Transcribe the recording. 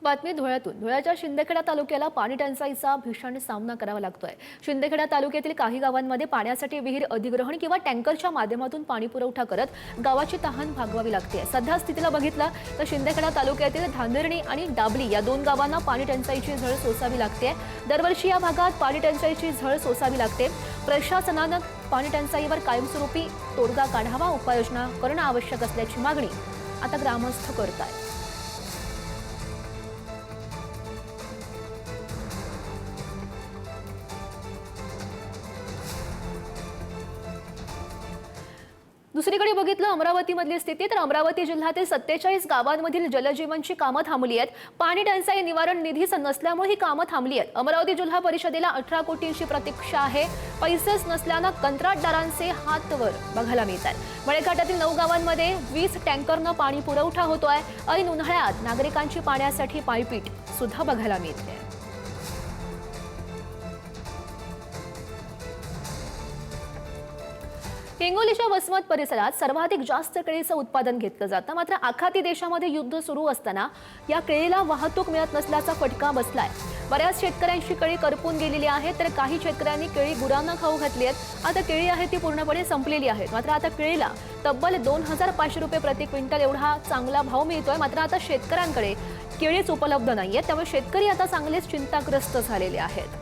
बातमी धुळ्यातून धुळ्याच्या शिंदखेडा तालुक्याला पाणी टंचाईचा भीषण सामना करावा लागतोय। शिंदखेडा तालुक्यातील काही गावांमध्ये पाण्यासाठी विहीर अधिग्रहण किंवा टँकरच्या माध्यमातून पाणी पुरवठा करत गावाची तहान भागवावी लागते। सध्या स्थितीला बघितलं तर शिंदखेडा तालुक्यातील धांदर्णी आणि डाबली या दोन गावांना पाणी टंचाईची झळ सोसावी लागते। दरवर्षी या भागात पाणी टंचाईची झळ सोसावी लागते। प्रशासनानं पाणी टंचाईवर कायमस्वरूपी तोडगा काढावा, उपाययोजना करणं आवश्यक असल्याची मागणी आता ग्रामस्थ करत आहेत। दुसरीकडे बघितलं अमरावतीमधली स्थिती तर अमरावती जिल्ह्यातील 47 गावांमधील जलजीवनची कामं थांबली आहेत। पाणी टंचाई निवारण निधीच नसल्यामुळे ही कामं थांबली आहेत। अमरावती जिल्हा परिषदेला 18 कोटींची प्रतीक्षा आहे। पैसेच नसल्यानं कंत्राटदारांचे हात वर बघायला मिळतात। मळेघाटातील 9 गावांमध्ये 20 टँकरनं पाणी पुरवठा होतोय। ऐन उन्हाळ्यात नागरिकांची पाण्यासाठी पायपीट सुद्धा बघायला मिळते। हिंगोलीच्या वसमत परिसरात सर्वाधिक जास्त केळीचं उत्पादन घेतलं जातं। मात्र आखाती देशामध्ये युद्ध सुरू असताना या केळीला वाहतूक मिळत नसल्याचा फटका बसलाय। बऱ्याच शेतकऱ्यांची केळी करपून गेलेली आहे, तर काही शेतकऱ्यांनी केळी गुरांना खाऊ घातली आहेत। आता केळी आहे ती पूर्णपणे संपलेली आहे। मात्र आता केळीला तब्बल 2500 रुपये प्रति क्विंटल एवढा चांगला भाव मिळतोय। मात्र आता शेतकऱ्यांकडे केळीच उपलब्ध नाहीये, त्यामुळे शेतकरी आता चांगलेच चिंताग्रस्त झालेले आहेत।